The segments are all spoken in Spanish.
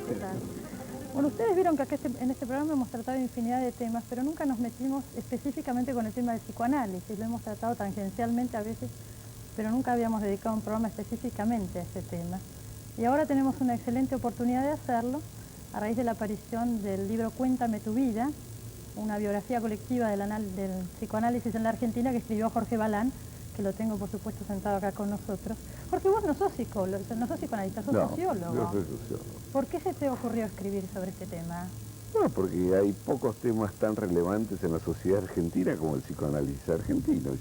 ¿qué tal? Bueno, ustedes vieron que en este programa hemos tratado infinidad de temas, pero nunca nos metimos específicamente con el tema del psicoanálisis. Lo hemos tratado tangencialmente a veces, pero nunca habíamos dedicado un programa específicamente a ese tema. Y ahora tenemos una excelente oportunidad de hacerlo a raíz de la aparición del libro Cuéntame tu vida, una biografía colectiva del psicoanálisis en la Argentina que escribió Jorge Balán, que lo tengo por supuesto sentado acá con nosotros. Jorge, vos no sos psicólogo, no sos psicoanalista, sos sociólogo. Yo soy sociólogo. ¿Por qué se te ocurrió escribir sobre este tema? Bueno, porque hay pocos temas tan relevantes en la sociedad argentina como el psicoanálisis argentino.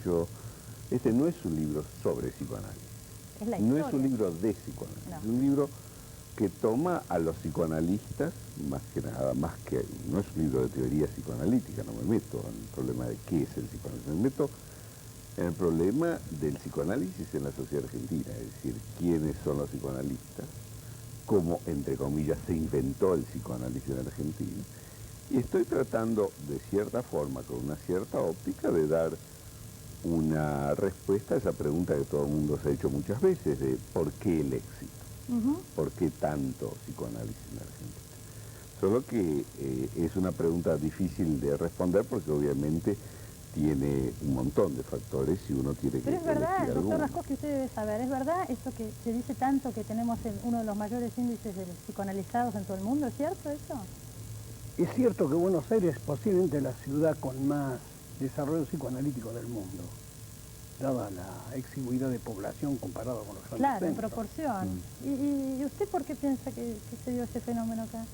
Este no es un libro sobre psicoanálisis. Es la no historia. es un libro de psicoanálisis, No. es un libro que toma a los psicoanalistas, más que nada, no es un libro de teoría psicoanalítica, no me meto en el problema de qué es el psicoanálisis, me meto en el problema del psicoanálisis en la sociedad argentina, es decir, quiénes son los psicoanalistas, cómo, entre comillas, se inventó el psicoanálisis en Argentina, y estoy tratando, de cierta forma, con una cierta óptica, de dar una respuesta a esa pregunta que todo el mundo se ha hecho muchas veces, de ¿por qué el éxito? ¿Por qué tanto psicoanálisis en Argentina? Solo que es una pregunta difícil de responder porque obviamente tiene un montón de factores y uno tiene que... Pero es verdad, doctor Raskowski, usted debe saber, ¿es verdad esto que se dice tanto que tenemos uno de los mayores índices de psicoanalizados en todo el mundo? ¿Es cierto eso? Es cierto que Buenos Aires es posiblemente la ciudad con más desarrollo psicoanalítico del mundo, dada la exiguidad de población comparada con los grandes Claro, en centros. proporción. ¿Y usted por qué piensa que se dio ese fenómeno acá?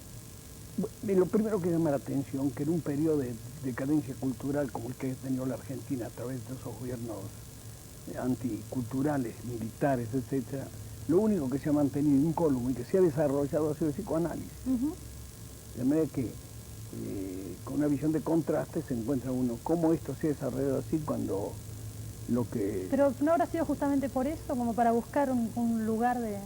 Lo primero que llama la atención, que en un periodo de decadencia cultural como el que ha tenido la Argentina a través de esos gobiernos anticulturales, militares, etc., lo único que se ha mantenido incólume y que se ha desarrollado ha sido el psicoanálisis. De manera que con una visión de contraste se encuentra uno cómo esto se ha desarrollado así cuando lo que... Pero ¿no habrá sido justamente por eso, como para buscar un lugar de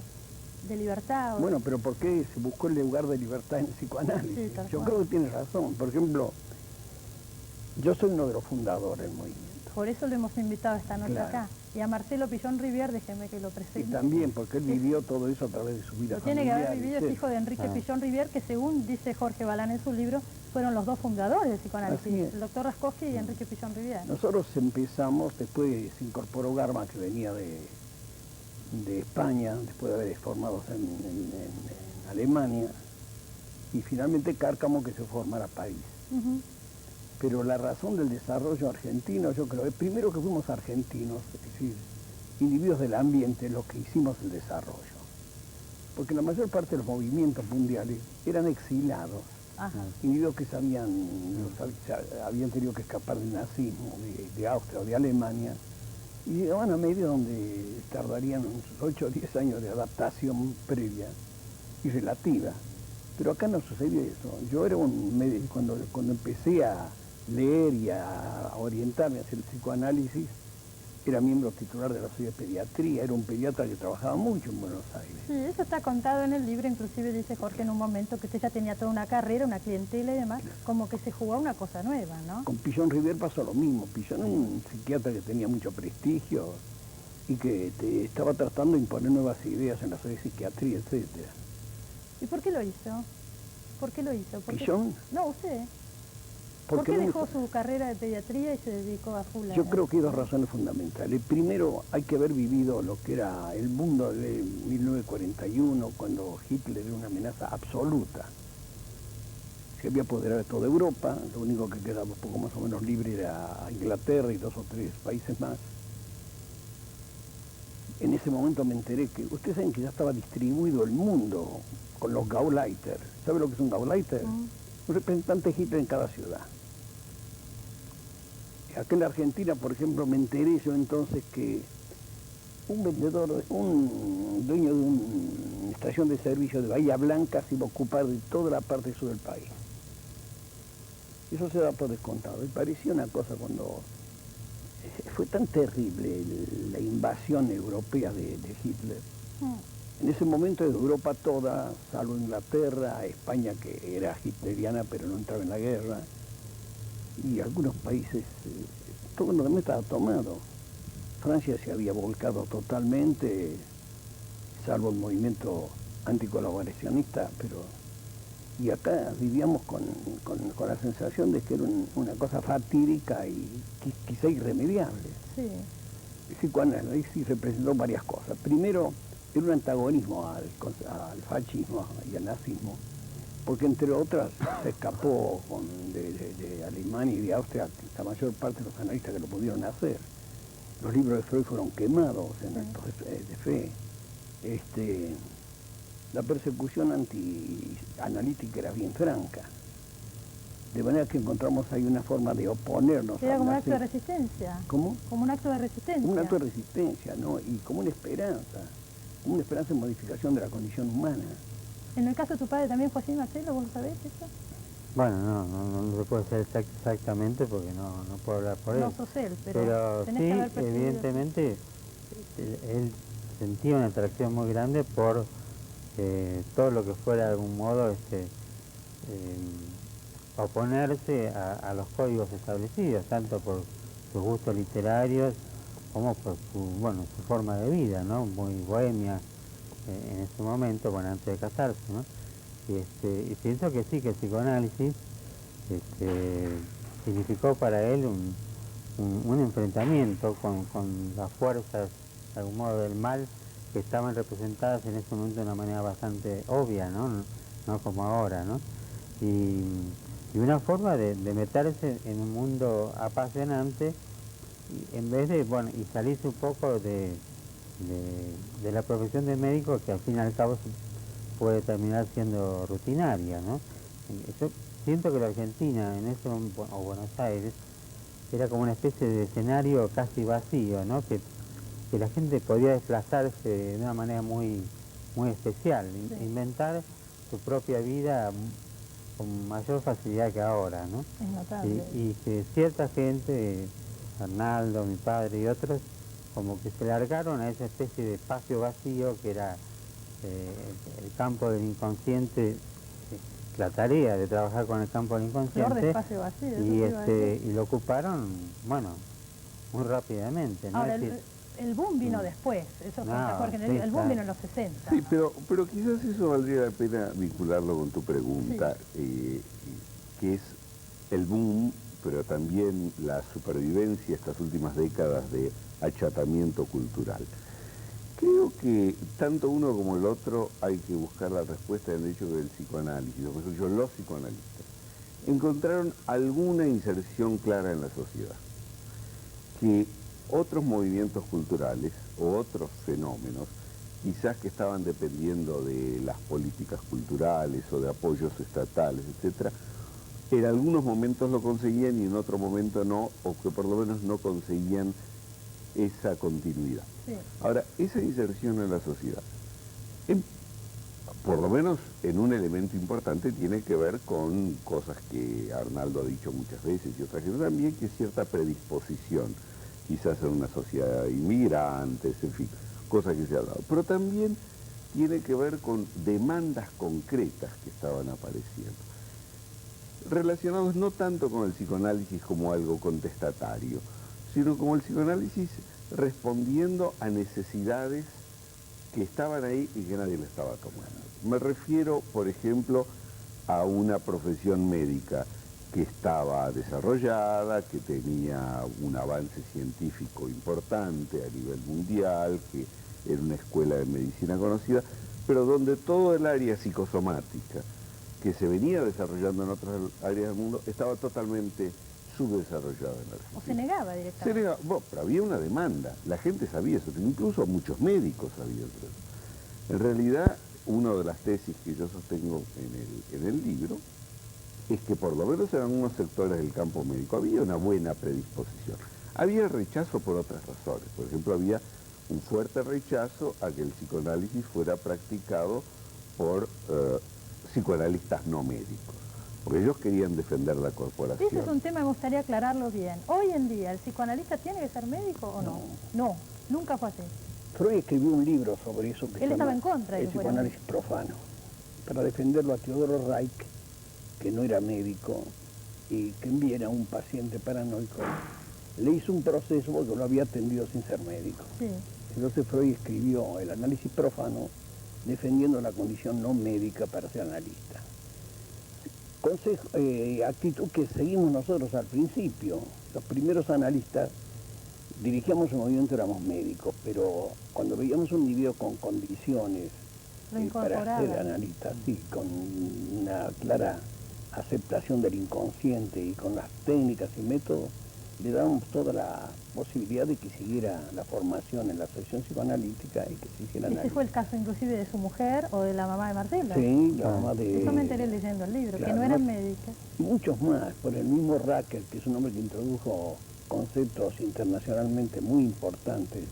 libertad? Bueno, pero ¿por qué se buscó el lugar de libertad en el psicoanálisis? Sí, yo creo que tiene razón. Por ejemplo, yo soy uno de los fundadores del movimiento. Por eso lo hemos invitado esta noche Claro. acá. Y a Marcelo Pillón Rivière, déjeme que lo Y presente. también porque él vivió todo eso a través de su vida Lo tiene que familiar. haber vivido, es hijo de Enrique Pillón Rivière, que según dice Jorge Balán en su libro, fueron los dos fundadores del psicoanálisis, Así es. el doctor Raskowski y Enrique Pillón Rivière. Nosotros empezamos, después se incorporó Garma, que venía de España, después de haber formado en Alemania, y finalmente Cárcamo, que se formara París. Pero la razón del desarrollo argentino, yo creo, es primero que fuimos argentinos, es decir, individuos del ambiente, los que hicimos el desarrollo. Porque la mayor parte de los movimientos mundiales eran exilados, individuos que habían tenido que escapar del nazismo, de Austria o de Alemania, y llegaban a medio donde tardarían unos 8 o 10 años de adaptación previa y relativa. Pero acá no sucedió eso. Yo era cuando empecé a leer y a orientarme hacia el psicoanálisis, era miembro titular de la Sociedad de Pediatría, era un pediatra que trabajaba mucho en Buenos Aires. Sí, eso está contado en el libro, inclusive dice Jorge en un momento que usted ya tenía toda una carrera, una clientela y demás, como que se jugaba una cosa nueva, ¿no? Con Pillón Rivière pasó lo mismo. Pillón era un psiquiatra que tenía mucho prestigio y que estaba tratando de imponer nuevas ideas en la Sociedad de Psiquiatría, etc. ¿Y por qué lo hizo? ¿Por qué lo hizo? ¿Pillón? No, usted. ¿Por qué dejó su carrera de pediatría y se dedicó a full? Yo creo que hay dos razones fundamentales. Primero, hay que haber vivido lo que era el mundo de 1941, cuando Hitler era una amenaza absoluta. Se había apoderado de toda Europa, lo único que quedaba un poco más o menos libre era Inglaterra y 2 o 3 países más. En ese momento me enteré que, ustedes saben que ya estaba distribuido el mundo con los Gauleiter. ¿Sabe lo que es un Gauleiter? Un representante de Hitler en cada ciudad. Acá en la Argentina, por ejemplo, me enteré yo entonces que un dueño de una estación de servicio de Bahía Blanca se iba a ocupar de toda la parte sur del país. Eso se da por descontado. Y parecía una cosa cuando fue tan terrible la invasión europea de Hitler. En ese momento Europa toda, salvo Inglaterra, España que era hitleriana pero no entraba en la guerra, y algunos países, todo lo demás estaba tomado. Francia se había volcado totalmente, salvo el movimiento anticolaboracionista, pero Y acá vivíamos con la sensación de que era una cosa fatídica y quizá irremediable. Sí. El psicoanálisis representó varias cosas. Primero, era un antagonismo al fascismo y al nazismo, porque entre otras se escapó de Alemania y de Austria la mayor parte de los analistas que lo pudieron hacer. Los libros de Freud fueron quemados en actos de fe. La persecución antianalítica era bien franca. De manera que encontramos ahí una forma de oponernos. Era como un acto de resistencia. ¿Cómo? Como un acto de resistencia. Como un acto de resistencia, ¿no? Y como una esperanza de modificación de la condición humana. En el caso de tu padre también fue así, Marcelo, ¿vos lo sabés eso? Bueno, no se puede saber exactamente porque no puedo hablar por él. No sos él, pero tenés que haber sí, percibido. evidentemente, él sentía una atracción muy grande por todo lo que fuera de algún modo oponerse a los códigos establecidos, tanto por sus gustos literarios como por su forma de vida, ¿no? Muy bohemia en ese momento, bueno, antes de casarse, ¿no? Y pienso que sí, que el psicoanálisis significó para él un enfrentamiento con las fuerzas, de algún modo, del mal, que estaban representadas en ese momento de una manera bastante obvia, no como ahora, ¿no? Y una forma de meterse en un mundo apasionante, en vez de, y salirse un poco de la profesión de médico, que al fin y al cabo puede terminar siendo rutinaria, ¿no? Yo siento que la Argentina, en ese momento, o Buenos Aires, era como una especie de escenario casi vacío, ¿no? Que la gente podía desplazarse de una manera muy especial, sí, inventar su propia vida con mayor facilidad que ahora, ¿no? Es notable. Y que cierta gente, Arnaldo, mi padre y otros, como que se largaron a esa especie de espacio vacío que era el campo del inconsciente, la tarea de trabajar con el campo del inconsciente. Flor de espacio vacío, eso te iba a decir. Y lo ocuparon, muy rápidamente, ¿no? Ahora, el boom vino después, eso fue Jorge, el boom vino en los 60. Sí, pero quizás eso valdría la pena vincularlo con tu pregunta, que es el boom, pero también la supervivencia estas últimas décadas de achatamiento cultural. Creo que tanto uno como el otro hay que buscar la respuesta en el hecho del psicoanálisis, o mejor dicho, los psicoanalistas encontraron alguna inserción clara en la sociedad, que otros movimientos culturales o otros fenómenos, quizás que estaban dependiendo de las políticas culturales o de apoyos estatales, etcétera, en algunos momentos lo conseguían y en otro momento no, o que por lo menos no conseguían esa continuidad. Sí. Ahora, esa inserción en la sociedad, por lo menos en un elemento importante, tiene que ver con cosas que Arnaldo ha dicho muchas veces y otras que también, que es cierta predisposición, quizás en una sociedad de inmigrantes, en fin, cosas que se han dado. Pero también tiene que ver con demandas concretas que estaban apareciendo, relacionados no tanto con el psicoanálisis como algo contestatario, sino como el psicoanálisis respondiendo a necesidades que estaban ahí y que nadie le estaba tomando. Me refiero, por ejemplo, a una profesión médica que estaba desarrollada, que tenía un avance científico importante a nivel mundial, que era una escuela de medicina conocida, pero donde todo el área psicosomática que se venía desarrollando en otras áreas del mundo estaba totalmente subdesarrollada en la Argentina. O se negaba directamente. Se negaba, bueno, pero había una demanda, la gente sabía eso, incluso muchos médicos sabían eso. En realidad, una de las tesis que yo sostengo en el libro es que por lo menos en algunos sectores del campo médico había una buena predisposición. Había rechazo por otras razones. Por ejemplo, había un fuerte rechazo a que el psicoanálisis fuera practicado por psicoanalistas no médicos, porque ellos querían defender la corporación. Ese es un tema que me gustaría aclararlo bien. Hoy en día, ¿el psicoanalista tiene que ser médico o no? No, nunca fue así. Freud escribió un libro sobre eso que él estaba en contra de el psicoanálisis profano, para defenderlo a Teodoro Reich, que no era médico y que enviara a un paciente paranoico, le hizo un proceso porque lo había atendido sin ser médico. Sí. Entonces Freud escribió el análisis profano defendiendo la condición no médica para ser analista. actitud que seguimos nosotros al principio. Los primeros analistas dirigíamos un movimiento, éramos médicos, pero cuando veíamos un individuo con condiciones para ser analistas, sí, con una clara aceptación del inconsciente y con las técnicas y métodos, le dábamos toda la posibilidad de que siguiera la formación en la asociación psicoanalítica y que se hiciera análisis. ¿Ese fue el caso inclusive de su mujer o de la mamá de Marcela? Sí, la mamá de... Eso me enteré leyendo el libro, claro, que no eran médicas. Muchos más, por el mismo Racker, que es un hombre que introdujo conceptos internacionalmente muy importantes,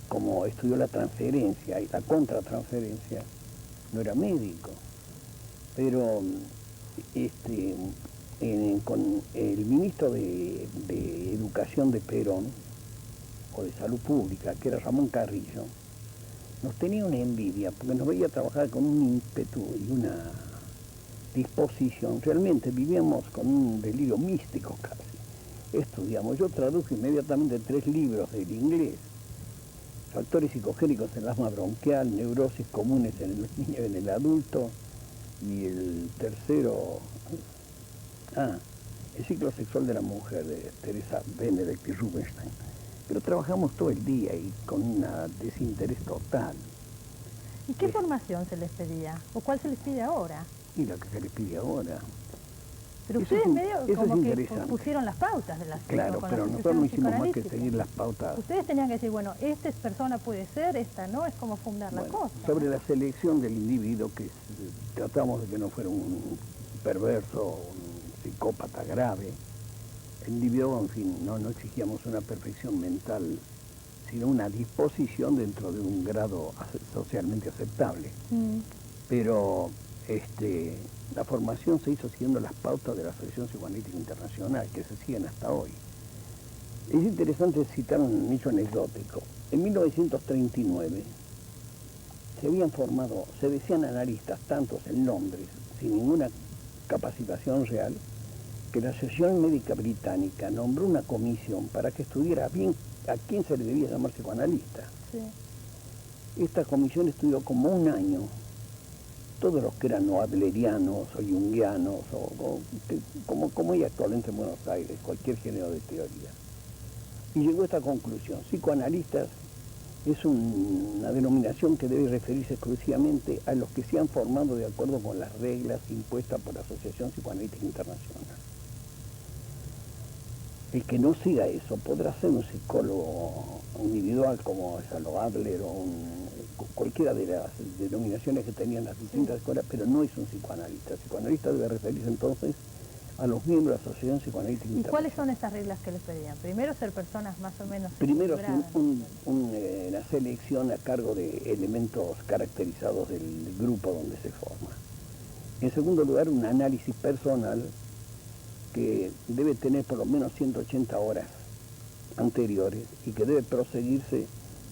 como estudió la transferencia y la contratransferencia, no era médico, pero con el ministro de Educación de Perón, o de Salud Pública, que era Ramón Carrillo, nos tenía una envidia, porque nos veía trabajar con un ímpetu y una disposición. Realmente vivíamos con un delirio místico casi. Estudiamos, yo traduje inmediatamente 3 libros del inglés: Factores psicogénicos en el asma bronquial, Neurosis comunes en el niño y en el adulto, y el tercero, El ciclo sexual de la mujer, de Teresa Benedict y Rubinstein. Pero trabajamos todo el día y con un desinterés total. ¿Y qué formación se les pedía? ¿O cuál se les pide ahora? Y lo que se les pide ahora. Pero eso ustedes medio como que interesante. pusieron las pautas de las Claro, pero nosotros no hicimos más que seguir las pautas. Ustedes tenían que decir, bueno, esta persona puede ser, esta no, es como fundar la cosa. Sobre la selección del individuo, que tratamos de que no fuera un perverso, un psicópata grave. El individuo, en fin, no exigíamos una perfección mental, sino una disposición dentro de un grado socialmente aceptable. Pero la formación se hizo siguiendo las pautas de la Asociación Psicoanalítica Internacional, que se siguen hasta hoy. Es interesante citar un hecho anecdótico. En 1939 se decían analistas tantos en Londres, sin ninguna capacitación real, que la Asociación Médica Británica nombró una comisión para que estudiara bien a quién se le debía llamar psicoanalista. Sí. Esta comisión estudió como un año todos los que eran o adlerianos o junguianos, como hay actualmente en Buenos Aires, cualquier género de teoría. Y llegó a esta conclusión: psicoanalistas es una denominación que debe referirse exclusivamente a los que se han formado de acuerdo con las reglas impuestas por la Asociación Psicoanalítica Internacional. El que no siga eso podrá ser un psicólogo individual como Salo Adler o cualquiera de las denominaciones que tenían las distintas escuelas, pero no es un psicoanalista. El psicoanalista debe referirse entonces a los miembros de la Asociación Psicoanalítica Internacional. ¿Y cuáles son esas reglas que les pedían? Primero, ser personas más o menos... Primero, una selección a cargo de elementos caracterizados del grupo donde se forma. En segundo lugar, un análisis personal que debe tener por lo menos 180 horas anteriores y que debe proseguirse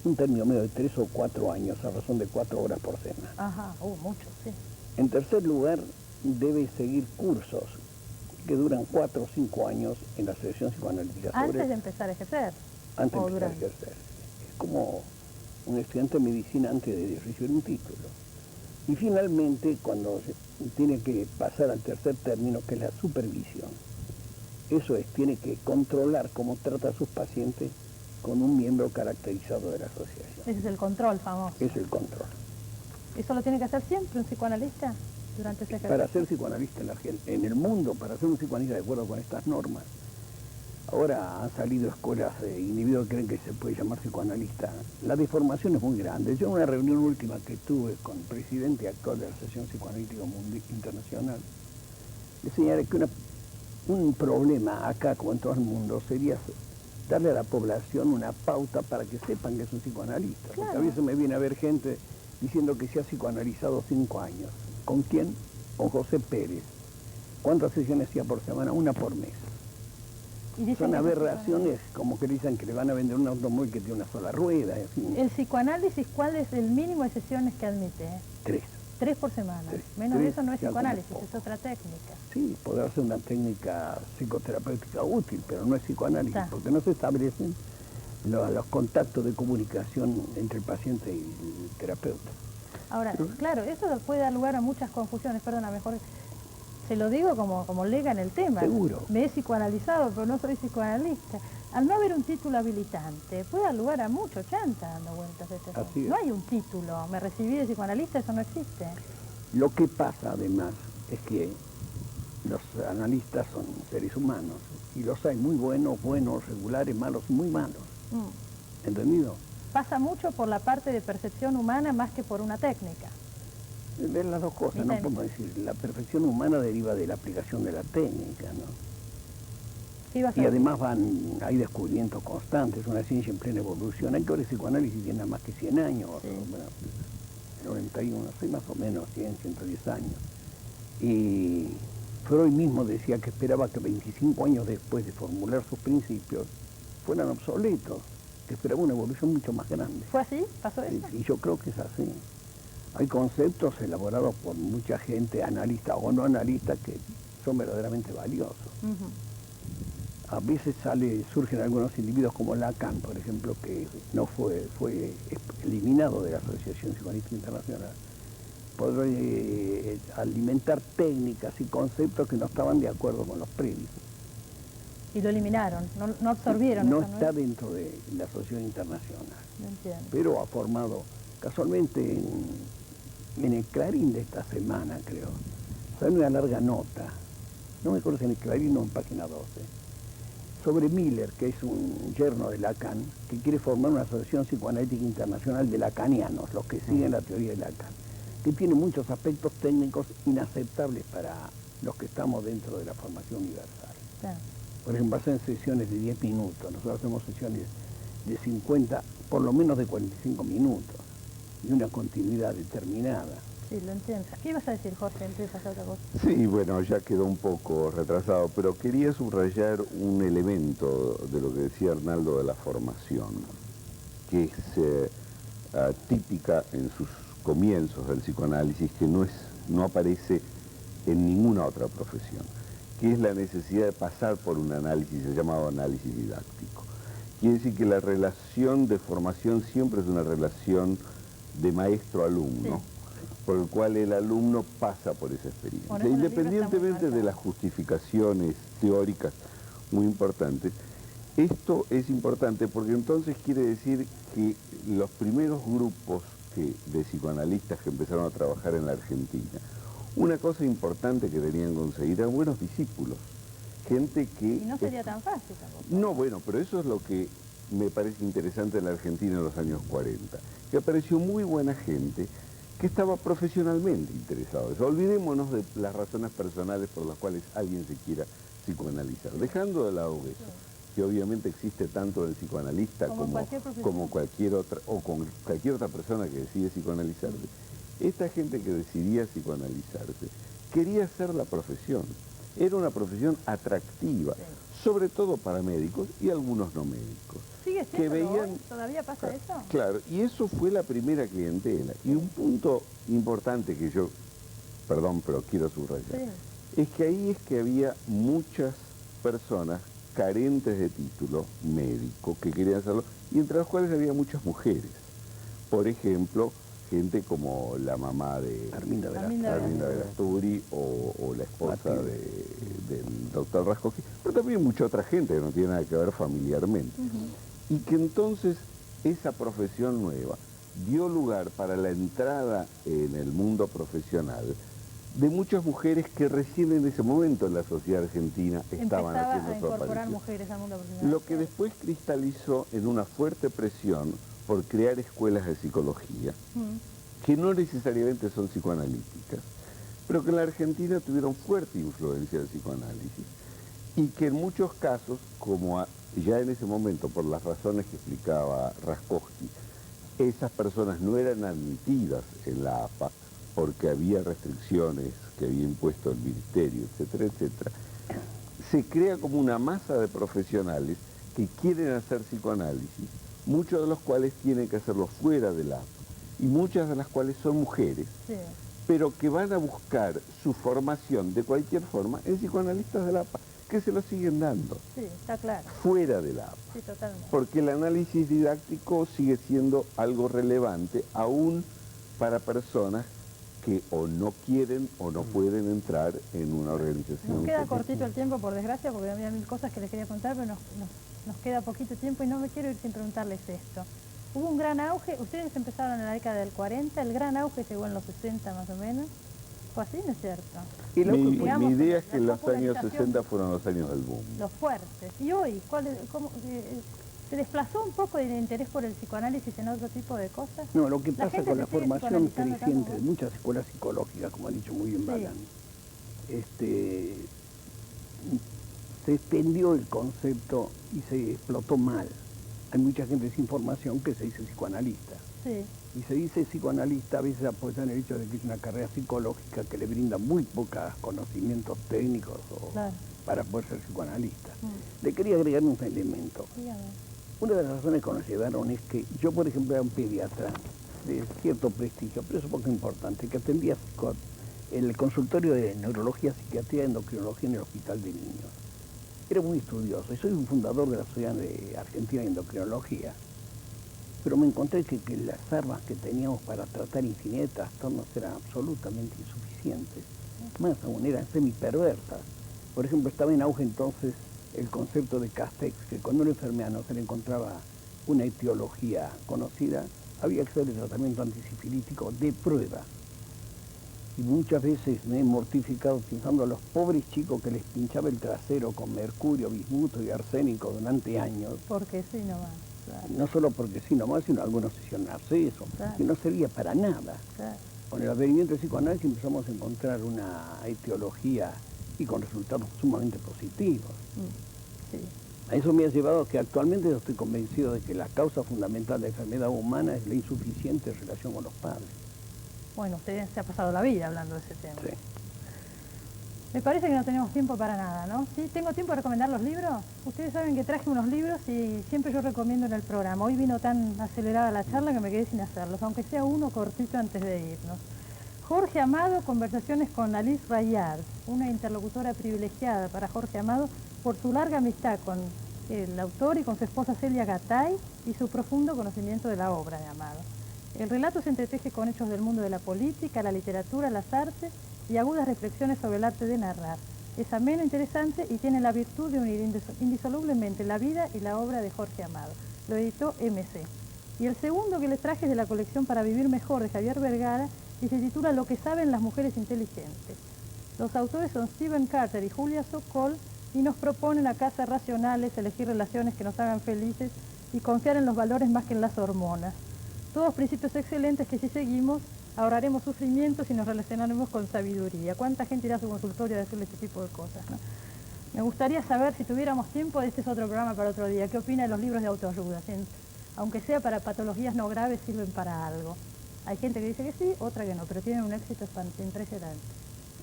un término medio de 3 o 4 años, a razón de 4 horas por semana. Ajá, mucho, sí. En tercer lugar, debe seguir cursos que duran 4 o 5 años en la Asociación Psicoanalítica. Antes de empezar a ejercer. Antes de empezar a ejercer. Es como un estudiante de medicina antes de recibir un título. Y finalmente, cuando tiene que pasar al tercer término, que es la supervisión. Eso es, tiene que controlar cómo trata a sus pacientes con un miembro caracterizado de la asociación. Ese es el control famoso. Es el control. ¿Eso lo tiene que hacer siempre un psicoanalista durante ese ejercicio? Para ser psicoanalista en el mundo, para ser un psicoanalista de acuerdo con estas normas, ahora han salido escuelas de individuos que creen que se puede llamar psicoanalista. La deformación es muy grande. Yo en una reunión última que tuve con el presidente actual de la Asociación Psicoanalítica Internacional, le señalé que un problema acá, como en todo el mundo, sería darle a la población una pauta para que sepan que es un psicoanalista. Claro. Porque a veces me viene a ver gente diciendo que se ha psicoanalizado 5 años. ¿Con quién? Con José Pérez. ¿Cuántas sesiones hacía por semana? 1 por mes. Son aberraciones, como que dicen que le van a vender un automóvil que tiene una sola rueda. El psicoanálisis, ¿cuál es el mínimo de sesiones que admite? 3. 3 por semana. Menos de eso no es psicoanálisis, es otra técnica. Sí, podrá ser una técnica psicoterapéutica útil, pero no es psicoanálisis, porque no se establecen los contactos de comunicación entre el paciente y el terapeuta. Ahora, claro, eso puede dar lugar a muchas confusiones, perdona, mejor. se lo digo como lega en el tema. Seguro. Me he psicoanalizado, pero no soy psicoanalista. Al no haber un título habilitante, puede dar lugar a mucho chanta dando vueltas de este Así es. No hay un título, me recibí de psicoanalista, eso no existe. Lo que pasa además es que los analistas son seres humanos y los hay muy buenos, buenos, regulares, malos, muy malos. ¿Entendido? Pasa mucho por la parte de percepción humana más que por una técnica. De las dos cosas, no podemos decir. La perfección humana deriva de la aplicación de la técnica, ¿no? Sí, y además hay descubrimientos constantes, una ciencia en plena evolución. Hay que ver el psicoanálisis tiene más que 100 años, sí. Bueno, 91, soy más o menos 100, 110 años. Y Freud mismo decía que esperaba que 25 años después de formular sus principios fueran obsoletos, que esperaba una evolución mucho más grande. ¿Fue así? ¿Pasó eso? Y yo creo que es así. Hay conceptos elaborados por mucha gente, analista o no analista, que son verdaderamente valiosos. A veces surgen algunos individuos como Lacan, por ejemplo, que no fue eliminado de la Asociación Psicoanalítica Internacional, por alimentar técnicas y conceptos que no estaban de acuerdo con los previos. Y lo eliminaron, no absorbieron No eso, está dentro de la Asociación Internacional, no entiendo. pero ha formado, casualmente en el Clarín de esta semana, creo, sale una larga nota, no me acuerdo si en el Clarín o en página 12, sobre Miller, que es un yerno de Lacan, que quiere formar una asociación psicoanalítica internacional de lacanianos, los que siguen la teoría de Lacan, que tiene muchos aspectos técnicos inaceptables para los que estamos dentro de la formación universal. Claro. Por ejemplo, hacen sesiones de 10 minutos, nosotros hacemos sesiones de 50, por lo menos de 45 minutos, y una continuidad determinada. Sí, lo entiendo. ¿Qué ibas a decir, Jorge, antes de pasar a otra cosa? Sí, bueno, ya quedó un poco retrasado, pero quería subrayar un elemento de lo que decía Arnaldo de la formación, que es típica en sus comienzos del psicoanálisis, que no aparece en ninguna otra profesión, que es la necesidad de pasar por un análisis, el llamado análisis didáctico. Quiere decir que la relación de formación siempre es una relación de maestro-alumno, sí, por el cual el alumno pasa por esa experiencia. Bueno, independientemente de las justificaciones teóricas muy importantes, esto es importante porque entonces quiere decir que los primeros grupos de psicoanalistas que empezaron a trabajar en la Argentina, una cosa importante que tenían que conseguir eran buenos discípulos, gente que... Y no sería tan fácil tampoco. No, bueno, pero eso es lo que me parece interesante en la Argentina en los años 40, que apareció muy buena gente que estaba profesionalmente interesado. Olvidémonos de las razones personales por las cuales alguien se quiera psicoanalizar, dejando de lado eso, sí, que obviamente existe tanto el psicoanalista como cualquier otra, o con cualquier otra persona que decide psicoanalizarse. Esta gente que decidía psicoanalizarse quería hacer la profesión. Era una profesión atractiva, sí, sobre todo para médicos y algunos no médicos. ¿Sigue siendo que veían, hoy? ¿Todavía pasa eso? Claro, y eso fue la primera clientela. Y un punto importante que yo, perdón, pero quiero subrayar, sí, es que ahí es que había muchas personas carentes de título médico que querían hacerlo, y entre las cuales había muchas mujeres. Por ejemplo, gente como la mamá de Arminda Verasturi o la esposa del doctor Raskowski, pero también mucha otra gente que no tiene nada que ver familiarmente. Y que entonces esa profesión nueva dio lugar para la entrada en el mundo profesional de muchas mujeres que recién en ese momento en la sociedad argentina estaban haciendo su aparición. Mujeres al mundo profesional. Lo que después cristalizó en una fuerte presión por crear escuelas de psicología, que no necesariamente son psicoanalíticas, pero que en la Argentina tuvieron fuerte influencia del psicoanálisis, y que en muchos casos, como ya en ese momento, por las razones que explicaba Raskowski, esas personas no eran admitidas en la APA porque había restricciones que había impuesto el ministerio, etcétera, etcétera, se crea como una masa de profesionales que quieren hacer psicoanálisis, muchos de los cuales tienen que hacerlo fuera de la APA, y muchas de las cuales son mujeres, sí, pero que van a buscar su formación de cualquier forma en psicoanalistas de la APA, que se lo siguen dando. Sí, está claro. Fuera de la APA. Sí, totalmente. Porque el análisis didáctico sigue siendo algo relevante, aún para personas que o no quieren o no pueden entrar en una organización. Nos queda cortito el tiempo, por desgracia, porque había mil cosas que les quería contar, pero nos queda poquito tiempo y no me quiero ir sin preguntarles esto. Hubo un gran auge, ustedes empezaron en la década del 40, el gran auge llegó en los 60 más o menos. ¿Fue así, no es cierto? Y lo que fue- Mi idea es que la los años popularización- 60 fueron los años del boom. Los fuertes. ¿Y hoy? ¿Se desplazó un poco el interés por el psicoanálisis en otro tipo de cosas? No, lo que La pasa gente con se la sigue formación psicoanalizando acá, creciente ¿no? de muchas escuelas psicológicas, como ha dicho muy bien Sí. Balan, se extendió el concepto y se explotó mal. Hay mucha gente sin formación que se dice psicoanalista. Sí. Y se dice psicoanalista a veces apoyan el hecho de que es una carrera psicológica que le brinda muy pocos conocimientos técnicos Claro. para poder ser psicoanalista. Mm. Le quería agregar un elemento. Dígame. Una de las razones que nos llevaron es que yo, por ejemplo, era un pediatra de cierto prestigio, pero eso es poco importante, que atendía el consultorio de neurología, psiquiatría y endocrinología en el Hospital de Niños. Era muy estudioso y soy un fundador de la Sociedad de Argentina de Endocrinología, pero me encontré que las armas que teníamos para tratar infinidad de trastornos eran absolutamente insuficientes, más aún eran semiperversas. Por ejemplo, estaba en auge entonces el concepto de Castex, que cuando una enfermedad no se le encontraba una etiología conocida, había que hacer el tratamiento antisifilítico de prueba. Y muchas veces me he mortificado pensando a los pobres chicos que les pinchaba el trasero con mercurio, bismuto y arsénico durante años. Porque sí, nomás. Claro. No solo porque sí nomás, sino algunos se hicieron narciso, Claro. que no servía para nada. Claro. Con el advenimiento del psicoanálisis empezamos a encontrar una etiología y con resultados sumamente positivos. Mm. Sí. A eso me ha llevado a que actualmente yo estoy convencido de que la causa fundamental de la enfermedad humana es la insuficiente relación con los padres. Bueno, usted se ha pasado la vida hablando de ese tema. Sí. Me parece que no tenemos tiempo para nada, ¿no? ¿Sí? ¿Tengo tiempo de recomendar los libros? Ustedes saben que traje unos libros y siempre yo recomiendo en el programa. Hoy vino tan acelerada la charla que me quedé sin hacerlos, aunque sea uno cortito antes de irnos. Jorge Amado, Conversaciones con Alice Rayard, una interlocutora privilegiada para Jorge Amado por su larga amistad con el autor y con su esposa Celia Gatay y su profundo conocimiento de la obra de Amado. El relato se entreteje con hechos del mundo de la política, la literatura, las artes y agudas reflexiones sobre el arte de narrar. Es ameno, interesante y tiene la virtud de unir indisolublemente la vida y la obra de Jorge Amado. Lo editó MC. Y el segundo que les traje es de la colección Para Vivir Mejor de Javier Vergara y se titula Lo que saben las mujeres inteligentes. Los autores son Stephen Carter y Julia Sokol y nos proponen acá ser racionales, elegir relaciones que nos hagan felices y confiar en los valores más que en las hormonas. Todos principios excelentes que si seguimos ahorraremos sufrimientos y nos relacionaremos con sabiduría. ¿Cuánta gente irá a su consultorio a decirle este tipo de cosas, ¿no? Me gustaría saber, si tuviéramos tiempo, este es otro programa para otro día, ¿qué opina de los libros de autoayuda? Aunque sea para patologías no graves, sirven para algo. Hay gente que dice que sí, otra que no, pero tienen un éxito impresionante.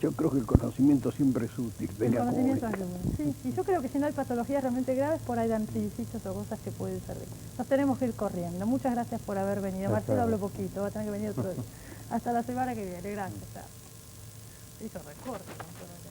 Yo creo que el conocimiento siempre es útil. El Venga, como conocimiento venga. ayuda. Sí, y yo creo que si no hay patologías realmente graves, por ahí dan principios o cosas que pueden servir. Nos tenemos que ir corriendo. Muchas gracias por haber venido. Marcelo habló poquito, va a tener que venir otro día. Hasta la semana que viene. Gracias. Chao. Se hizo recorte.